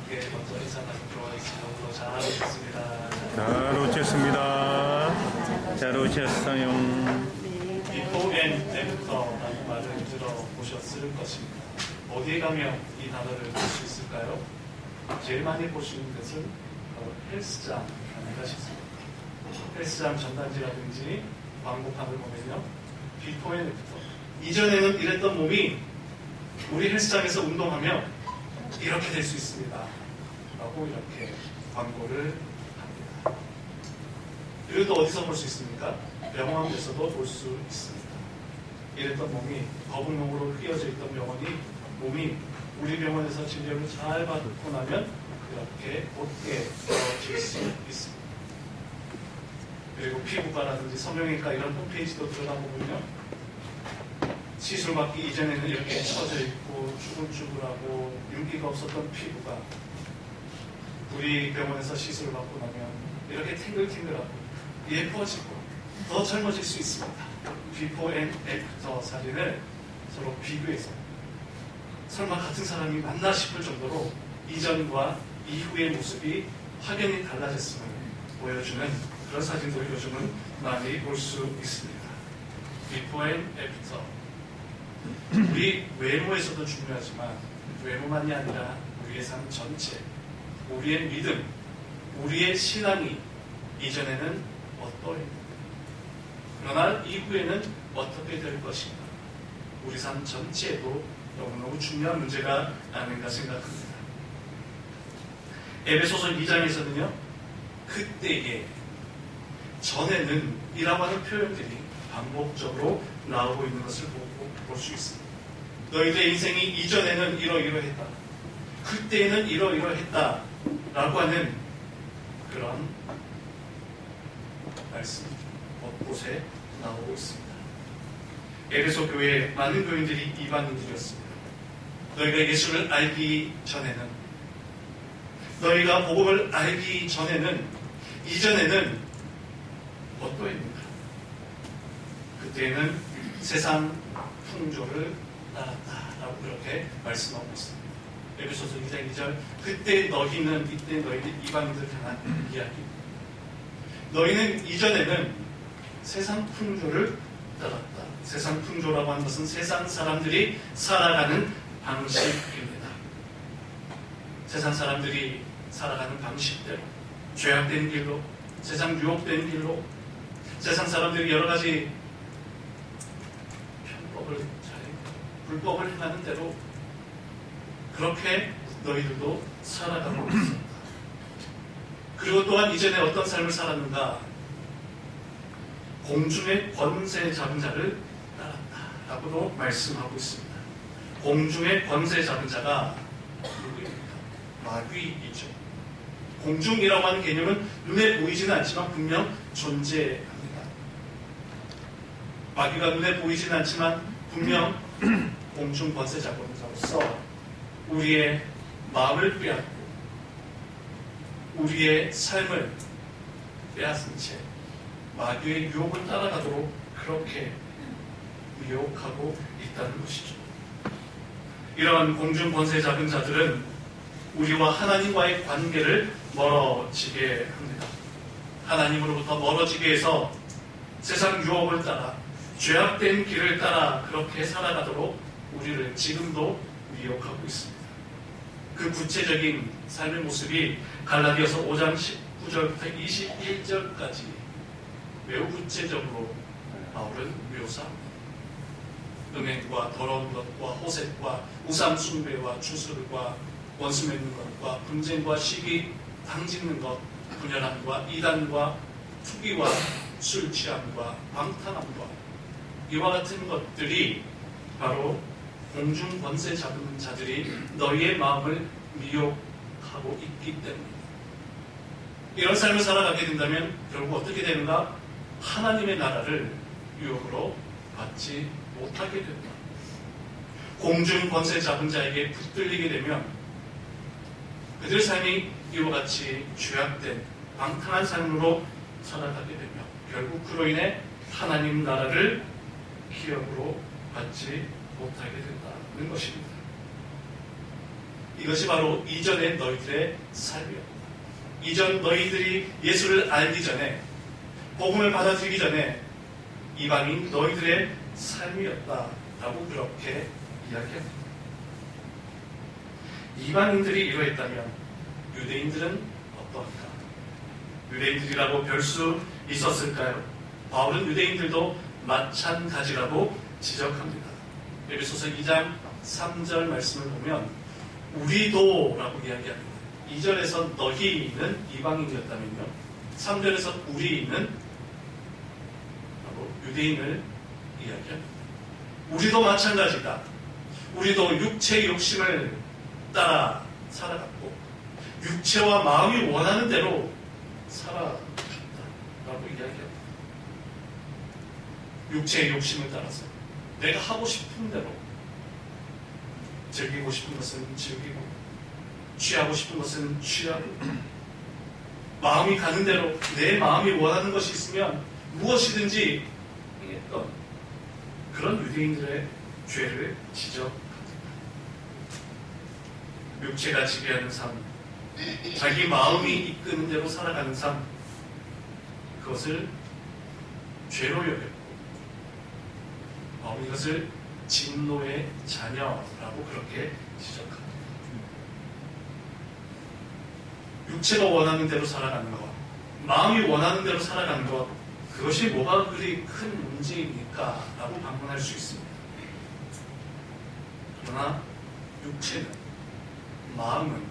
함께 먼저 인사 나누도록 하겠습니다. 오늘 잘 오셨습니다. 잘 오셨습니다. 잘 오셨어요. Before and after라는 말을 들어보셨을 것입니다. 어디에 가면 이 단어를 볼 수 있을까요? 제일 많이 보시는 것은 바로 헬스장이라는 것이 있습니다. 헬스장 전단지라든지 광고판을 보면요, Before and after. 이전에는 이랬던 몸이 우리 헬스장에서 운동하면 이렇게 될 수 있습니다 라고 이렇게 광고를 합니다. 그리고 또 어디서 볼 수 있습니까? 병원에서도 볼 수 있습니다. 이랬던 몸이 거북목으로 휘어져 있던 몸이 우리 병원에서 진료를 잘 받고 나면 이렇게 곧게 떨어질 수 있습니다. 그리고 피부과라든지 성형외과 이런 홈페이지도 들어가 보면요, 시술 받기 이전에는 이렇게 처져 있고 쭈글쭈글하고 윤기가 없었던 피부가 우리 병원에서 시술을 받고 나면 이렇게 탱글탱글하고 예뻐지고 더 젊어질 수 있습니다. Before and After 사진을 서로 비교해서 설마 같은 사람이 맞나 싶을 정도로 이전과 이후의 모습이 확연히 달라졌음을 보여주는 그런 사진들을 요즘은 많이 볼 수 있습니다. Before and After. 우리 외모에서도 중요하지만 외모만이 아니라 우리의 삶 전체, 우리의 믿음, 우리의 신앙이 이전에는 어떠했는가, 그러나 이후에는 어떻게 될 것인가, 우리 삶 전체에도 너무너무 중요한 문제가 아닌가 생각합니다. 에베소서 2장에서는요, 그때에, 전에는 이라고 하는 표현들이 반복적으로 나오고 있는 것을 볼 수 있습니다. 너희들의 인생이 이전에는 이러이러했다, 그때에는 이러이러했다 라고 하는 그런 말씀이 곳곳에 나오고 있습니다. 에베소 교회에 많은 교인들이 이방인들이었습니다. 너희가 예수를 알기 전에는, 너희가 복음을 알기 전에는, 이전에는 어떠했는가? 그때는 세상 풍조를 따랐다라고 그렇게 말씀하고 있습니다. 에베소서 2장 2절, 그때 너희는, 이때 너희는 이방인들을 향한 이야기입니다. 너희는 이전에는 세상 풍조를 따랐다. 세상 풍조라고 하는 것은 세상 사람들이 살아가는 방식입니다. 세상 사람들이 살아가는 방식대로, 죄악된 길로, 세상 유혹된 길로, 세상 사람들이 여러 가지 불법을 행하는 대로 그렇게 너희들도 살아가고 있습니다. 그리고 또한 이전에 어떤 삶을 살았는가? 공중의 권세 잡은 자를 따랐다라고도 말씀하고 있습니다. 공중의 권세 잡은 자가 누구입니까? 마귀이죠. 공중이라고 하는 개념은 눈에 보이지는 않지만 분명 존재합니다. 마귀가 눈에 보이지는 않지만 분명 공중 권세 잡은 자로서 우리의 마음을 빼앗고 우리의 삶을 빼앗은 채 마귀의 유혹을 따라가도록 그렇게 유혹하고 있다는 것이죠. 이러한 공중 권세 잡은 자들은 우리와 하나님과의 관계를 멀어지게 합니다. 하나님으로부터 멀어지게 해서 세상 유혹을 따라 죄악된 길을 따라 그렇게 살아가도록 우리를 지금도 미혹하고 있습니다. 그 구체적인 삶의 모습이 갈라디아서 5장 19절부터 21절까지 매우 구체적으로 바울은 묘사합니다. 음행과 더러운 것과 호색과 우상 숭배와 주술과 원수 맺는 것과 분쟁과 시기 당짓는 것, 분열함과 이단과 투기와 술 취함과 방탕함과 이와 같은 것들이 바로 공중 권세 잡은 자들이 너희의 마음을 미혹하고 있기 때문입니다. 이런 삶을 살아가게 된다면 결국 어떻게 되는가? 하나님의 나라를 유혹으로 받지 못하게 된다. 공중 권세 잡은 자에게 붙들리게 되면 그들 삶이 이와 같이 죄악된 방탕한 삶으로 살아가게 되며 결국 그로 인해 하나님 나라를 기업으로 받지 못하게 된다는 것입니다. 이것이 바로 이전의 너희들의 삶이었다. 이전 너희들이 예수를 알기 전에, 복음을 받아들이기 전에 이방인 너희들의 삶이었다라고 그렇게 이야기합니다. 이방인들이 이러했다면 유대인들은 어떠할까? 유대인들이라고 별 수 있었을까요? 바울은 유대인들도 마찬가지라고 지적합니다. 에베소서 2장 3절 말씀을 보면 우리도 라고 이야기합니다. 2절에서 너희는 이방인이었다면요, 3절에서 우리는 바로 유대인을 이야기합니다. 우리도 마찬가지다. 우리도 육체의 욕심을 따라 살아갔고 육체와 마음이 원하는 대로 살아갔다라고 이야기합니다. 육체의 욕심을 따라서 내가 하고 싶은 대로, 즐기고 싶은 것은 즐기고 취하고 싶은 것은 취하고, 마음이 가는 대로 내 마음이 원하는 것이 있으면 무엇이든지 했던 그런 유대인들의 죄를 지적합니다. 육체가 지배하는 삶, 자기 마음이 이끄는 대로 살아가는 삶, 그것을 죄로 여겼고 이것을 진노의 자녀라고 그렇게 지적합니다. 육체가 원하는 대로 살아가는 것, 마음이 원하는 대로 살아가는 것, 그것이 뭐가 그리 큰 문제입니까? 라고 반문할 수 있습니다. 그러나 육체는, 마음은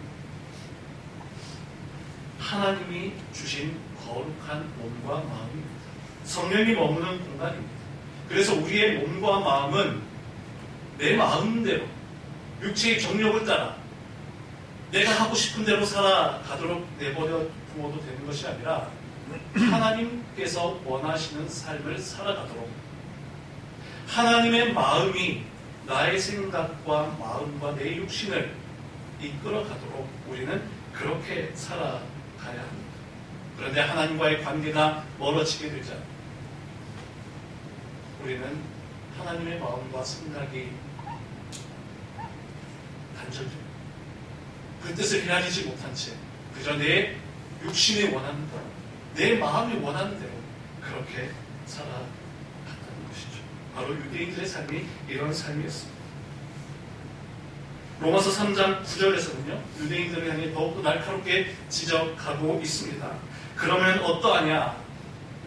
하나님이 주신 거룩한 몸과 마음입니다. 성령이 머무는 공간입니다. 그래서 우리의 몸과 마음은 내 마음대로 육체의 정욕을 따라 내가 하고 싶은 대로 살아가도록 내버려 두어도 되는 것이 아니라 하나님께서 원하시는 삶을 살아가도록, 하나님의 마음이 나의 생각과 마음과 내 육신을 이끌어가도록 우리는 그렇게 살아가야 합니다. 그런데 하나님과의 관계가 멀어지게 되자 우리는 하나님의 마음과 생각이 단절됩니다. 그 뜻을 헤아리지 못한 채 그저 내 육신이 원하는 대로, 내 마음이 원하는 대로 그렇게 살아갔다는 것이죠. 바로 유대인들의 삶이 이런 삶이었습니다. 로마서 3장 9절에서는요, 유대인들을 향해 더욱더 날카롭게 지적하고 있습니다. 그러면 어떠하냐?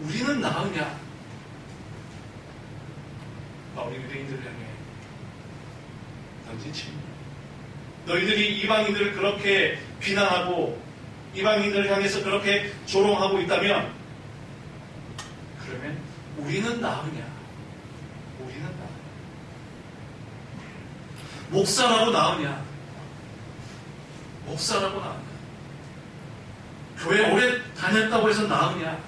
우리는 나으냐? 우리 유대인들을 향해 던진 질문. 너희들이 이방인들을 그렇게 비난하고 이방인들을 향해서 그렇게 조롱하고 있다면, 그러면 우리는 나으냐? 우리는 나으냐? 목사라고 나으냐? 목사라고 나으냐? 교회 오래 다녔다고 해서 나으냐?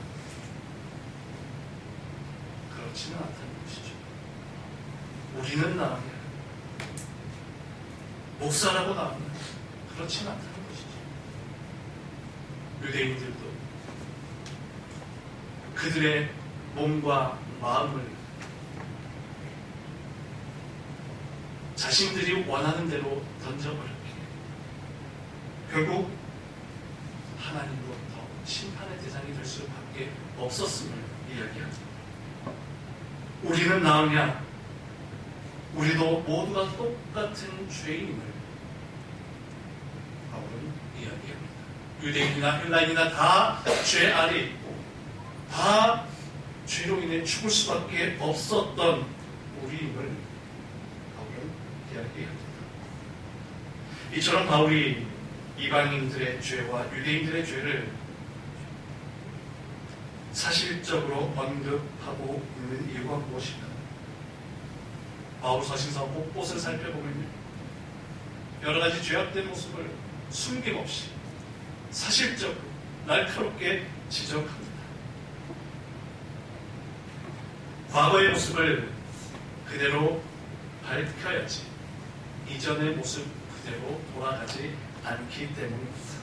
그렇지는 않다는 것이죠. 우리는 나으냐? 목사라고 나으냐? 그렇지는 않다는 것이죠. 유대인들도 그들의 몸과 마음을 자신들이 원하는 대로 던져버렸기에 결국 하나님으로부터 심판의 대상이 될 수밖에 없었음을 이야기합니다. 우리는 나으냐? 우리도 모두가 똑같은 죄인임을 바울은 이야기합니다. 유대인이나 헬라인이나 다 죄 아래 있고 다 죄로 인해 죽을 수밖에 없었던 우리임을 바울은 이야기합니다. 이처럼 바울이 이방인들의 죄와 유대인들의 죄를 사실적으로 언급하고 있는 이유가 무엇인가? 바울 서신서 곳곳을 살펴보면요, 여러 가지 죄악된 모습을 숨김없이 사실적으로 날카롭게 지적합니다. 과거의 모습을 그대로 밝혀야지 이전의 모습 그대로 돌아가지 않기 때문입니다.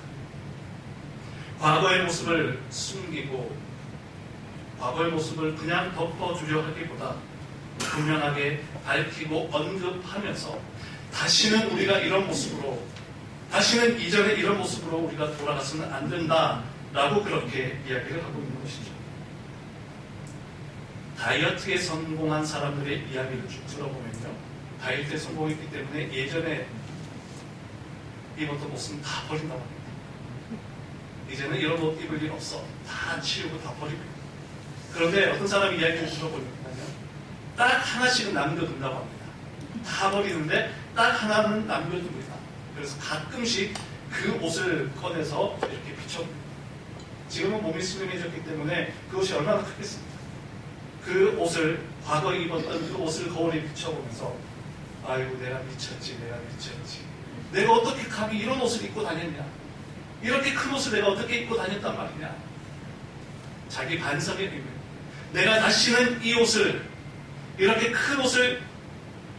과거의 모습을 숨기고 과거의 모습을 그냥 덮어주려 하기보다 분명하게 밝히고 언급하면서 다시는 우리가 이런 모습으로 다시는 이전에 이런 모습으로 우리가 돌아가서는 안 된다라고 그렇게 이야기를 하고 있는 것이죠. 다이어트에 성공한 사람들의 이야기를 쭉 들어보면요, 다이어트에 성공했기 때문에 예전에 입었던 옷은 다 버린다고 합니다. 이제는 이런 옷 입을 일 없어. 다 치우고 다 버리고. 그런데 어떤 사람이 이야기를 들어보면요, 딱 하나씩은 남겨둔다고 합니다. 다 버리는데 딱 하나는 남겨둡니다. 그래서 가끔씩 그 옷을 꺼내서 이렇게 비춰봅니다. 지금은 몸이 슬림해졌기 때문에 그 옷이 얼마나 크겠습니까? 그 옷을, 과거에 입었던 그 옷을 거울에 비춰보면서 아이고 내가 미쳤지, 내가 미쳤지. 내가 어떻게 감히 이런 옷을 입고 다녔냐? 이렇게 큰 옷을 내가 어떻게 입고 다녔단 말이냐? 자기 반성의 의미. 내가 다시는 이 옷을, 이렇게 큰 옷을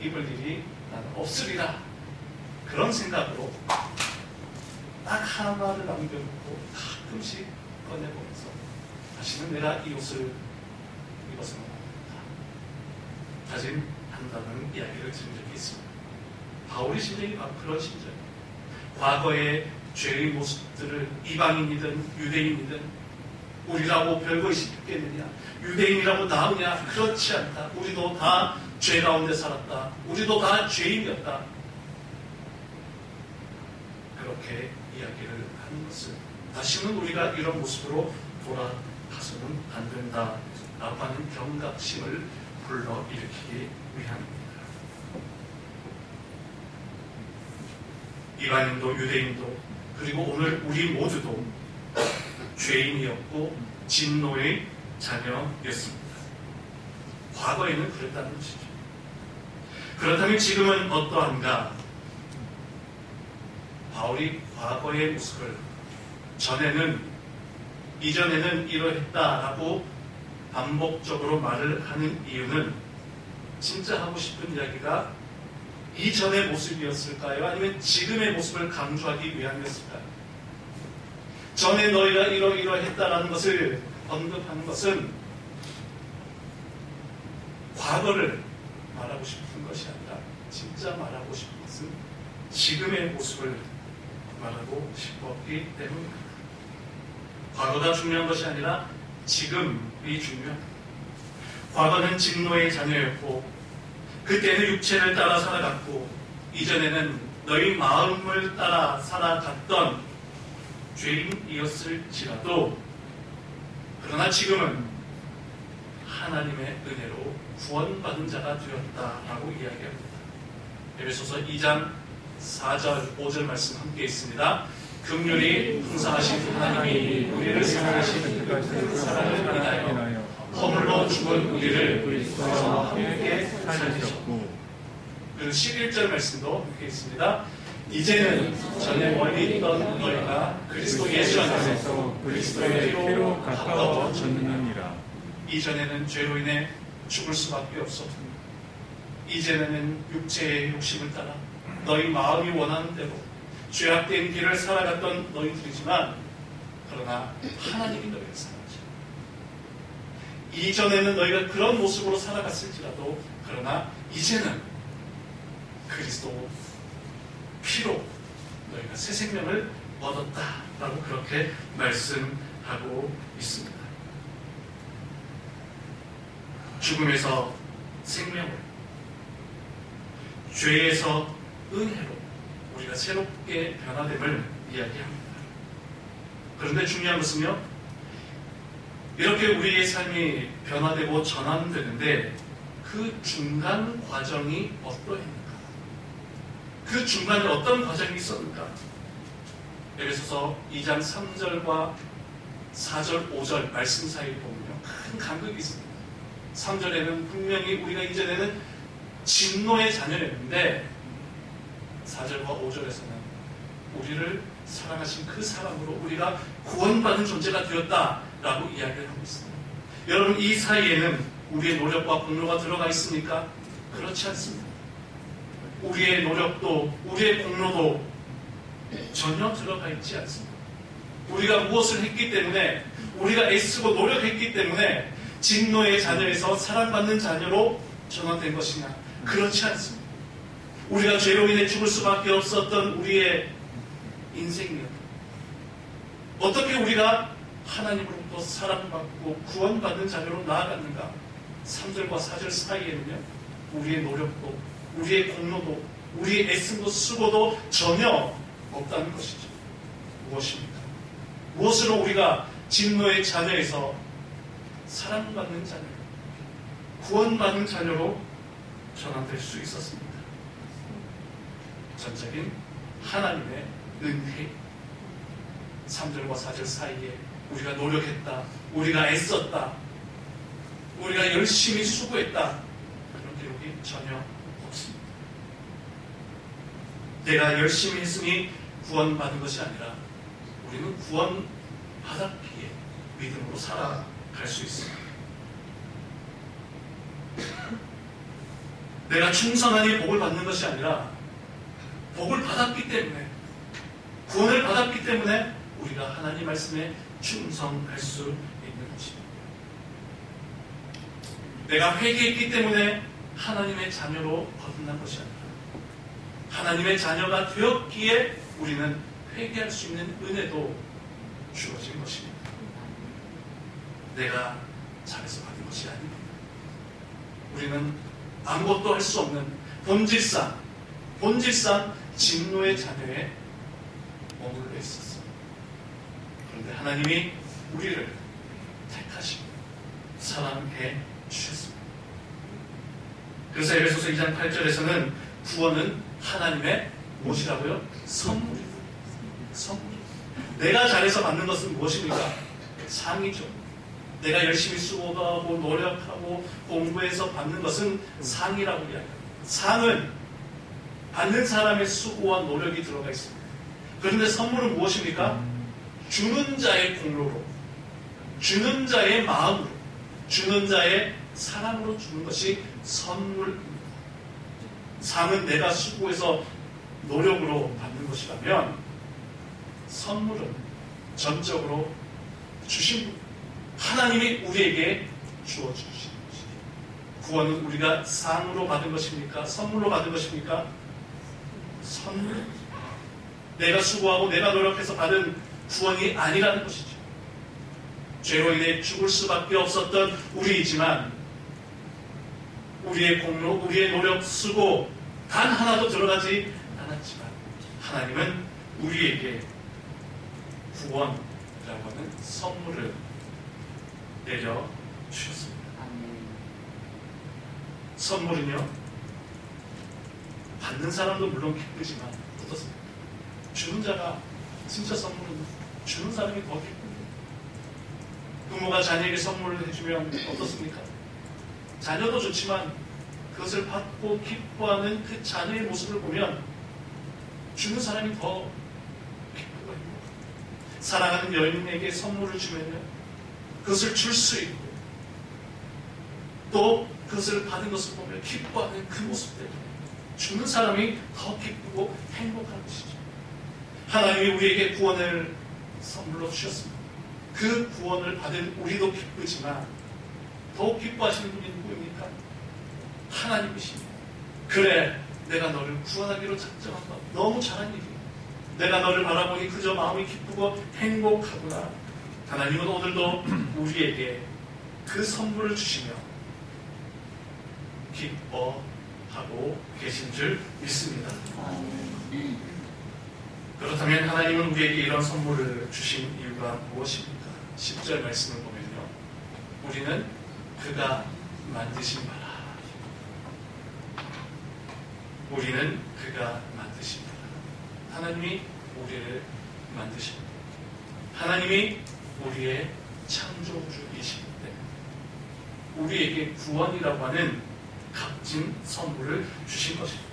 입을 일이 나는 없으리라. 그런 생각으로 딱 하나를 남겨놓고 가끔씩 꺼내보면서 다시는 내가 이 옷을 입어서는 안 된다. 다짐한다는 이야기를 들은 적이 있습니다. 바울의 심정이 바로 그런 심정이에요. 과거의 죄의 모습들을 이방인이든 유대인이든 우리라고 별것이 있겠느냐, 유대인이라고 나으냐, 그렇지 않다. 우리도 다 죄 가운데 살았다. 우리도 다 죄인이었다. 그렇게 이야기를 하는 것은 다시는 우리가 이런 모습으로 돌아가서는 안 된다라고 하는 경각심을 불러일으키기 위함입니다. 이방인도 유대인도 그리고 오늘 우리 모두도 죄인이었고 진노의 자녀였습니다. 과거에는 그랬다는 것이죠. 그렇다면 지금은 어떠한가? 바울이 과거의 모습을 이전에는 이러했다라고 반복적으로 말을 하는 이유는 진짜 하고 싶은 이야기가 이전의 모습이었을까요? 아니면 지금의 모습을 강조하기 위함이었을까요? 전에 너희가 이러이러했다라는 것을 언급하는 것은 과거를 말하고 싶은 것이 아니라 진짜 말하고 싶은 것은 지금의 모습을 말하고 싶었기 때문입니다. 과거가 중요한 것이 아니라 지금이 중요합니다. 과거는 진노의 자녀였고 그때는 육체를 따라 살아갔고 이전에는 너희 마음을 따라 살아갔던 죄인이었을지라도 그러나 지금은 하나님의 은혜로 구원받은 자가 되었다라고 이야기합니다. 에베소서 2장 4절 5절 말씀 함께 있습니다. 긍휼히 풍성하신 하나님이 우리를 사랑하시는 그 사랑을 인하여 허물로 죽은 우리를 그리스도와 함께 살리셨고, 그리고 11절 말씀도 함께 있습니다. 이제는 전에 멀리 있던 너희가 그리스도 예수 안에서 그리스도의 피로 가까워졌느니라. 이전에는 죄로 인해 죽을 수밖에 없었습니다. 이제는 육체의 욕심을 따라 너희 마음이 원하는 대로 죄악된 길을 살아갔던 너희들이지만 그러나 하나님이 너희를 사랑하시고 이전에는 너희가 그런 모습으로 살아갔을지라도 그러나 이제는 그리스도 피로 너희가 새 생명을 얻었다라고 그렇게 말씀하고 있습니다. 죽음에서 생명을, 죄에서 은혜로 우리가 새롭게 변화됨을 이야기합니다. 그런데 중요한 것은요, 이렇게 우리의 삶이 변화되고 전환되는데 그 중간 과정이 어떠했는가? 그 중간에 어떤 과정이 있었는가? 에베소서 2장 3절과 4절, 5절 말씀 사이에 보면요, 큰 간극이 있습니다. 3절에는 분명히 우리가 이전에는 진노의 자녀였는데 4절과 5절에서는 우리를 사랑하신 그 사랑으로 우리가 구원받은 존재가 되었다라고 이야기를 하고 있습니다. 여러분, 이 사이에는 우리의 노력과 공로가 들어가 있습니까? 그렇지 않습니다. 우리의 노력도 우리의 공로도 전혀 들어가 있지 않습니다. 우리가 무엇을 했기 때문에, 우리가 애쓰고 노력했기 때문에 진노의 자녀에서 사랑받는 자녀로 전환된 것이냐? 그렇지 않습니다. 우리가 죄로 인해 죽을 수밖에 없었던 우리의 인생이었다. 어떻게 우리가 하나님으로부터 사랑받고 구원받는 자녀로 나아갔는가? 3절과 4절 사이에는요, 우리의 노력도, 우리의 공로도, 우리의 애씀도 수고도 전혀 없다는 것이죠. 무엇입니까? 무엇으로 우리가 진노의 자녀에서 사랑받는 자녀, 구원받는 자녀로 전환될 수 있었습니다. 전적인 하나님의 은혜. 3절과 4절 사이에 우리가 노력했다, 우리가 애썼다, 우리가 열심히 수고했다, 그런 기록이 전혀 없습니다. 내가 열심히 했으니 구원받은 것이 아니라 우리는 구원받았기에 믿음으로 살아갈 수 있습니다. 내가 충성하니 복을 받는 것이 아니라 복을 받았기 때문에, 구원을 받았기 때문에 우리가 하나님 말씀에 충성할 수 있는 것입니다. 내가 회개했기 때문에 하나님의 자녀로 거듭난 것이 아니라 하나님의 자녀가 되었기에 우리는 회개할 수 있는 은혜도 주어진 것입니다. 내가 잘해서 받은 것이 아닙니다. 우리는 아무것도 할 수 없는 본질상 진노의 자녀에 머물러 있었어요. 그런데 하나님이 우리를 택하시고 사랑해 주셨습니다. 그래서 에베소서 2장 8절에서는 구원은 하나님의 무엇이라고요? 선물이다. 선물. 내가 잘해서 받는 것은 무엇입니까? 상이죠. 내가 열심히 수고하고 노력하고 공부해서 받는 것은 상이라고 이야기합니다. 상은 받는 사람의 수고와 노력이 들어가 있습니다. 그런데 선물은 무엇입니까? 주는 자의 공로로, 주는 자의 마음으로, 주는 자의 사랑으로 주는 것이 선물입니다. 상은 내가 수고해서 노력으로 받는 것이라면, 선물은 전적으로 주신 분, 하나님이 우리에게 주어주신 것입니다. 구원은 우리가 상으로 받은 것입니까? 선물로 받은 것입니까? 선물. 내가 수고하고 내가 노력해서 받은 구원이 아니라는 것이죠. 죄로 인해 죽을 수밖에 없었던 우리이지만 우리의 공로, 우리의 노력, 수고 단 하나도 들어가지 않았지만 하나님은 우리에게 구원이라고 하는 선물을 내려주셨습니다. 선물은요, 받는 사람도 물론 기쁘지만 어떻습니까? 주는 자가 진짜 선물은 주는 사람이 더 기쁩니다. 부모가 자녀에게 선물을 해주면 어떻습니까? 자녀도 좋지만 그것을 받고 기뻐하는 그 자녀의 모습을 보면 주는 사람이 더 기쁘고 행복합니다. 사랑하는 여인에게 선물을 주면요, 그것을 줄 수 있고 또 그것을 받은 것을 보며 기뻐하는 그 모습 때문에 주는 사람이 더 기쁘고 행복한 것이죠. 하나님이 우리에게 구원을 선물로 주셨습니다. 그 구원을 받은 우리도 기쁘지만 더욱 기뻐하시는 분이 누구입니까? 하나님이십니다. 그래, 내가 너를 구원하기로 작정한다. 너무 잘한 일이야. 내가 너를 바라보니 그저 마음이 기쁘고 행복하구나. 하나님은 오늘도 우리에게 그 선물을 주시며 기뻐하고 계신 줄 믿습니다. 그렇다면 하나님은 우리에게 이런 선물을 주신 이유가 무엇입니까? 10절 말씀을 보면요, 우리는 그가 만드신 바라. 우리는 그가 만드신 바라. 하나님이 우리를 만드십니다. 하나님이 우리의 창조주이시기 때문에 우리에게 구원이라고 하는 값진 선물을 주신 것입니다.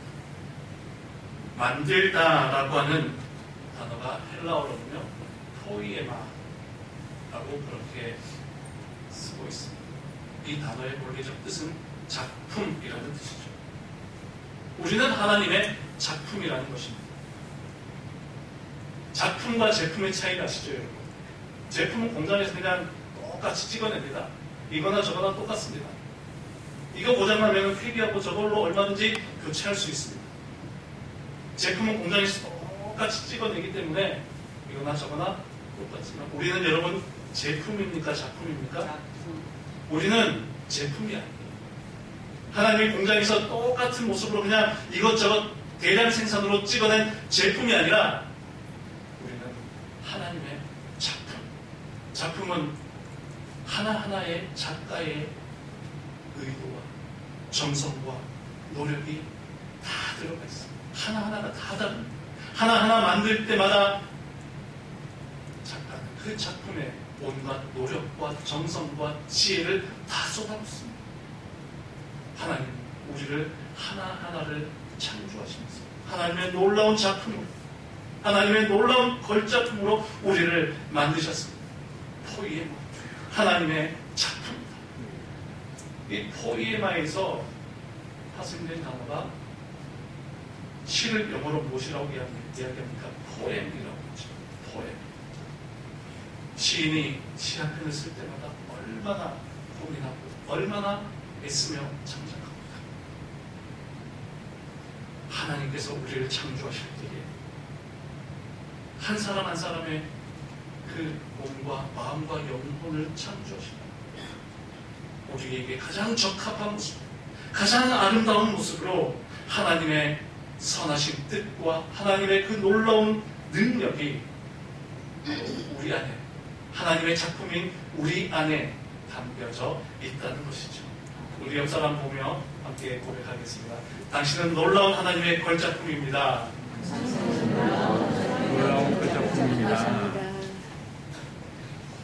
만들다라고 하는 단어가 헬라어로는요, 포이에마라고 그렇게 쓰고 있습니다. 이 단어의 원리적 뜻은 작품이라는 뜻이죠. 우리는 하나님의 작품이라는 것입니다. 작품과 제품의 차이가 아시죠, 여러분? 제품은 공장에서 그냥 똑같이 찍어냅니다. 이거나 저거나 똑같습니다. 이거 고장나면 폐기하고 저걸로 얼마든지 교체할 수 있습니다. 제품은 공장에서 똑같이 찍어내기 때문에 이거나 저거나 똑같지만 우리는 여러분 제품입니까? 작품입니까? 우리는 제품이 아니에요. 하나님의 공장에서 똑같은 모습으로 그냥 이것저것 대량 생산으로 찍어낸 제품이 아니라 우리는 하나님의 작품. 작품은 하나하나의 작가의 의도와 정성과 노력이 다 들어가 있어요. 하나하나가 다 다릅니다. 하나하나 만들 때마다 작가는 그 작품에 온갖 노력과 정성과 지혜를 다 쏟아붓습니다. 하나님 우리를 하나하나를 창조하시면서 하나님의 놀라운 작품으로 하나님의 놀라운 걸작품으로 우리를 만드셨습니다. 포이에마 하나님의 작품입니다. 이 포이에마에서 파생된 단어가 시를 영어로 무엇이라고 이야기합니까? 포엠이라고 하죠. 포엠. 시인이 시 한 편을 쓸 때마다 얼마나 고민하고 얼마나 애쓰며 창작합니다. 하나님께서 우리를 창조하실 때에 한 사람 한 사람의 그 몸과 마음과 영혼을 창조하십니다. 우리에게 가장 적합한 모습, 가장 아름다운 모습으로 하나님의 선하신 뜻과 하나님의 그 놀라운 능력이 우리 안에 하나님의 작품인 우리 안에 담겨져 있다는 것이죠. 우리 옆 사람 보며 함께 고백하겠습니다. 당신은 놀라운 하나님의 걸작품입니다. 놀라운 걸작품입니다.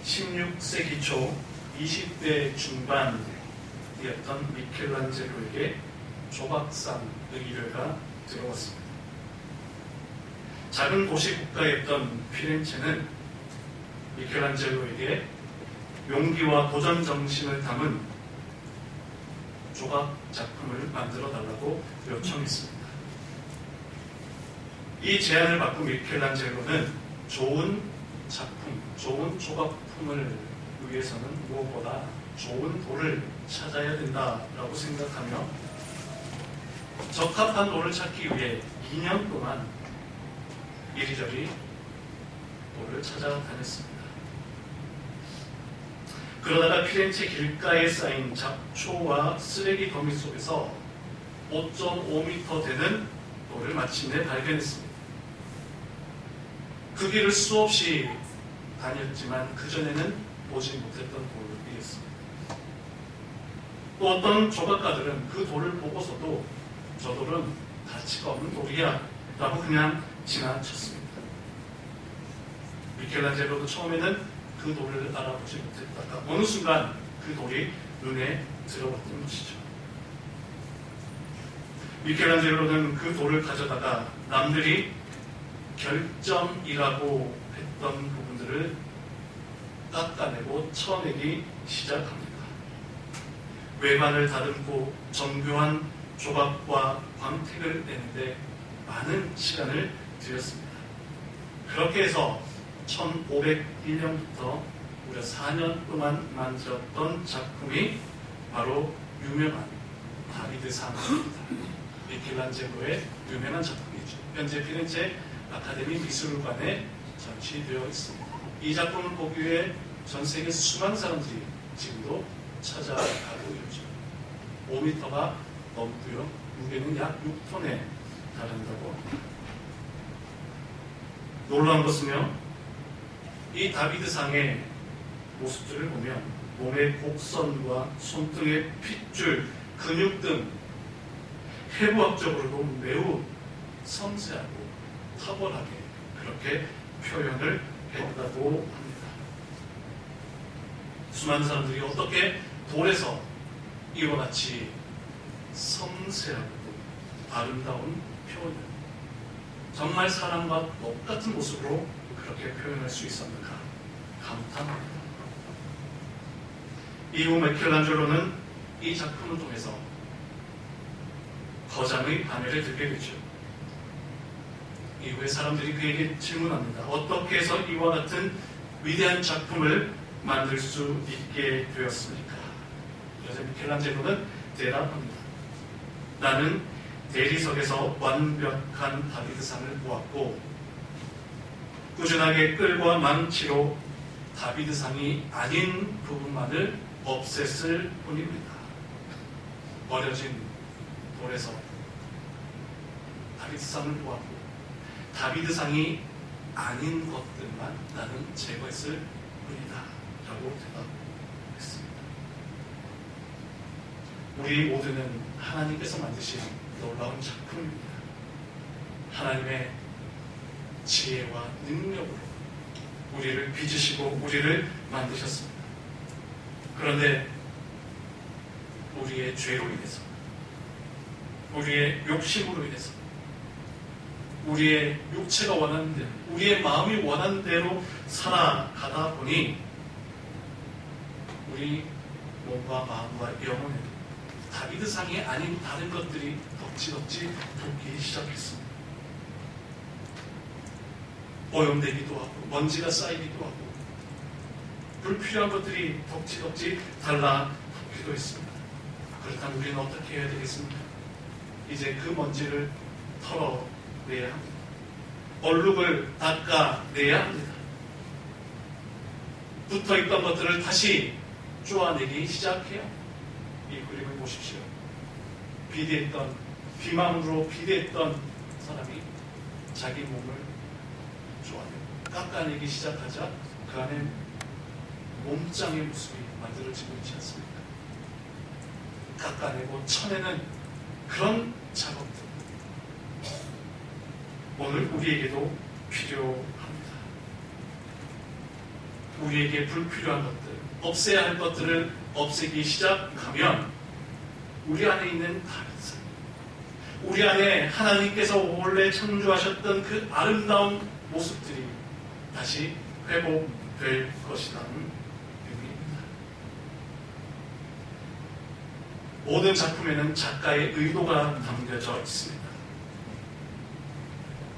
16세기 초 20대 중반이었던 미켈란젤로에게 조각상 의뢰가 들어왔습니다. 작은 도시 국가였던 피렌체는 미켈란젤로에게 용기와 도전 정신을 담은 조각 작품을 만들어 달라고 요청했습니다. 이 제안을 받고 미켈란젤로는 좋은 작품, 좋은 조각품을 위해서는 무엇보다 좋은 돌을 찾아야 된다라고 생각하며 적합한 돌을 찾기 위해 2년 동안 이리저리 돌을 찾아다녔습니다. 그러다가 피렌체 길가에 쌓인 잡초와 쓰레기 더미 속에서 5.5m 되는 돌을 마침내 발견했습니다. 그 길을 수없이 다녔지만 그전에는 보지 못했던 돌이었습니다. 또 어떤 조각가들은 그 돌을 보고서도 저 돌은 가치가 없는 돌이야 라고 그냥 지나쳤습니다. 미켈란젤로도 처음에는 그 돌을 알아보지 못했다가 어느 순간 그 돌이 눈에 들어왔던 것이죠. 미켈란젤로는 그 돌을 가져다가 남들이 결점이라고 했던 부분들을 깎아내고 쳐내기 시작합니다. 외관을 다듬고 정교한 조각과 광택을 내는데 많은 시간을 들였습니다. 그렇게 해서 1501년부터 무려 4년 동안 만들었던 작품이 바로 유명한 다비드상입니다. 미켈란젤로의 유명한 작품이죠. 현재 피렌체 아카데미 미술관에 전시되어 있습니다. 이 작품을 보기 위해 전 세계 수많은 사람들이 지금도 찾아가고 있죠. 5m가 넘고요. 무게는 약 6톤에 달한다고 합니다. 놀라운 것은요, 이 다비드상의 모습들을 보면 몸의 곡선과 손등의 핏줄, 근육 등 해부학적으로도 매우 섬세하고 탁월하게 그렇게 표현을 했다고 합니다. 수많은 사람들이 어떻게 돌에서 이와 같이 섬세하고 아름다운 표현을 정말 사람과 똑같은 모습으로 그렇게 표현할 수 있었는가 감탄합니다. 이후 미켈란젤로는 이 작품을 통해서 거장의 반열에 들게 되죠. 이후에 사람들이 그에게 질문합니다. 어떻게 해서 이와 같은 위대한 작품을 만들 수 있게 되었습니까? 그래서 미켈란젤로는 대답합니다. 나는 대리석에서 완벽한 다비드상을 보았고 꾸준하게 끌과 망치로 다비드상이 아닌 부분만을 없앴을 뿐입니다. 버려진 돌에서 다비드상을 보았고 다비드상이 아닌 것들만 나는 제거했을 뿐이다 라고 대답했습니다. 우리 모두는 하나님께서 만드신 놀라운 작품입니다. 하나님의 지혜와 능력으로 우리를 빚으시고 우리를 만드셨습니다. 그런데 우리의 죄로 인해서, 우리의 욕심으로 인해서, 우리의 육체가 원하는 대로, 우리의 마음이 원하는 대로 살아가다 보니 우리 몸과 마음과 영혼에 다비드상이 아닌 다른 것들이 덕지덕지 붙기 시작했습니다. 오염되기도 하고 먼지가 쌓이기도 하고 불필요한 것들이 덕지덕지 달라붙기도 했습니다. 그렇다면 우리는 어떻게 해야 되겠습니까? 이제 그 먼지를 털어내야 합니다. 얼룩을 닦아내야 합니다. 붙어있던 것들을 다시 쪼아내기 시작해요. 이 그림을 보십시오. 비만으로 비대했던 사람이 자기 몸을 쪼아내고 깎아내기 시작하자 그 안에 몸짱의 모습이 만들어지고 있지 않습니까? 깎아내고 쳐내는 그런 작업들, 오늘 우리에게도 필요합니다. 우리에게 불필요한 것들, 없애야 할 것들을 없애기 시작하면 우리 안에 있는 다비드상, 우리 안에 하나님께서 원래 창조하셨던 그 아름다운 모습들이 다시 회복될 것이라는 의미입니다. 모든 작품에는 작가의 의도가 담겨져 있습니다.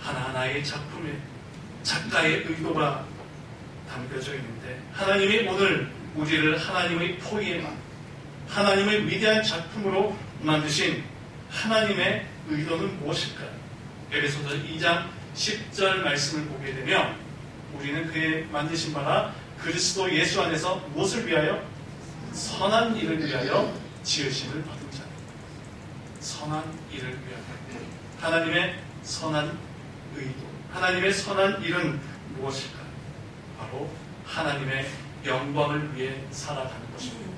하나하나의 작품에 작가의 의도가 담겨져 있는데 하나님이 오늘 우리를 하나님의 포위에만 하나님의 위대한 작품으로 만드신 하나님의 의도는 무엇일까요? 에베소서 2장 10절 말씀을 보게 되면 우리는 그의 만드신 바가 그리스도 예수 안에서 무엇을 위하여? 선한 일을 위하여 지으심을 받은 자. 선한 일을 위하여. 하나님의 선한 의도, 하나님의 선한 일은 무엇일까요? 바로 하나님의 영광을 위해 살아가는 것입니다.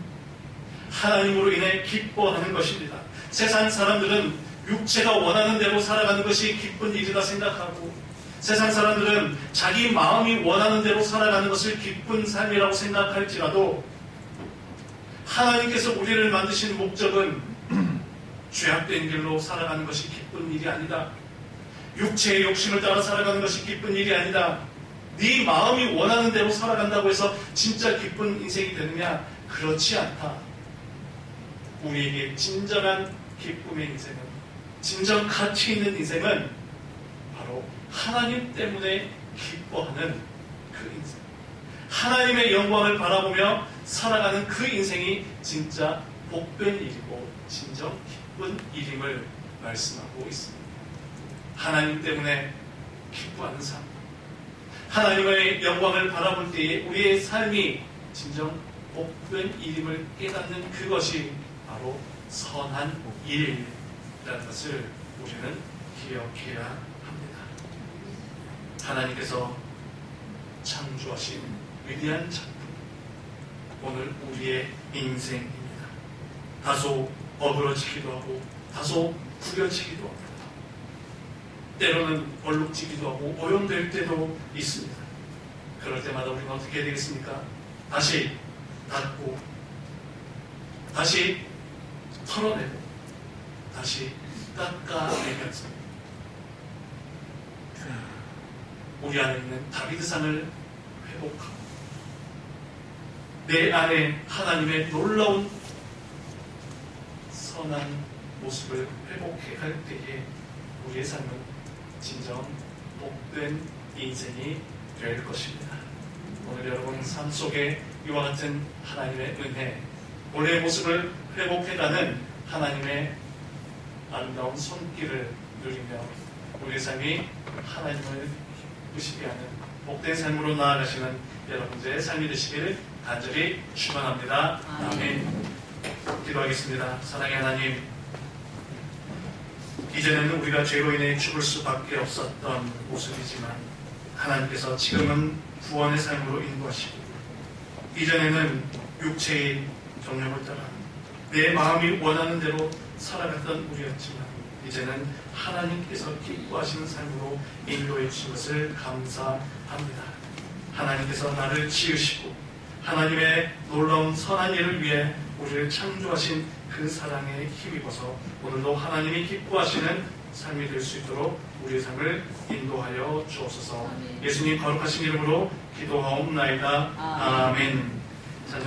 하나님으로 인해 기뻐하는 것입니다. 세상 사람들은 육체가 원하는 대로 살아가는 것이 기쁜 일이라 생각하고 세상 사람들은 자기 마음이 원하는 대로 살아가는 것을 기쁜 삶이라고 생각할지라도 하나님께서 우리를 만드신 목적은 죄악된 길로 살아가는 것이 기쁜 일이 아니다. 육체의 욕심을 따라 살아가는 것이 기쁜 일이 아니다. 네 마음이 원하는 대로 살아간다고 해서 진짜 기쁜 인생이 되느냐? 그렇지 않다. 우리에게 진정한 기쁨의 인생은, 진정 가치 있는 인생은 바로 하나님 때문에 기뻐하는 그 인생, 하나님의 영광을 바라보며 살아가는 그 인생이 진짜 복된 일이고 진정 기쁜 일임을 말씀하고 있습니다. 하나님 때문에 기뻐하는 삶, 하나님의 영광을 바라볼 때에 우리의 삶이 진정 복된 일임을 깨닫는 그것이 바로 선한 일이라는 것을 우리는 기억해야 합니다. 하나님께서 창조하신 위대한 작품, 오늘 우리의 인생입니다. 다소 어그러지기도 하고 다소 구겨지기도 합니다. 때로는 얼룩지기도 하고 오염될 때도 있습니다. 그럴 때마다 우리는 어떻게 해야 되겠습니까? 다시 닫고 다시 털어내고 다시 깎아내면서 우리 안에 있는 다비드상을 회복하고 내 안에 하나님의 놀라운 선한 모습을 회복해 갈 때에 우리의 삶은 진정 복된 인생이 될 것입니다. 오늘 여러분 삶 속에 이와 같은 하나님의 은혜, 본래의 모습을 회복해가는 하나님의 아름다운 손길을 누리며 우리의 삶이 하나님을 기쁘시게 하는 복된 삶으로 나아가시는 여러분들의 삶이 되시기를 간절히 축원합니다. 아멘. 기도하겠습니다. 사랑의 하나님, 이전에는 우리가 죄로 인해 죽을 수밖에 없었던 모습이지만 하나님께서 지금은 구원의 삶으로 인도하시고, 이전에는 육체의 정욕을 따라 내 마음이 원하는 대로 살아갔던 우리였지만 이제는 하나님께서 기뻐하시는 삶으로 인도해 주신 것을 감사합니다. 하나님께서 나를 지으시고 하나님의 놀라운 선한 일을 위해 우리를 창조하신 그 사랑에 힘입어서 오늘도 하나님이 기뻐하시는 삶이 될 수 있도록 우리의 삶을 인도하여 주옵소서. 예수님 거룩하신 이름으로 기도하옵나이다. 아멘.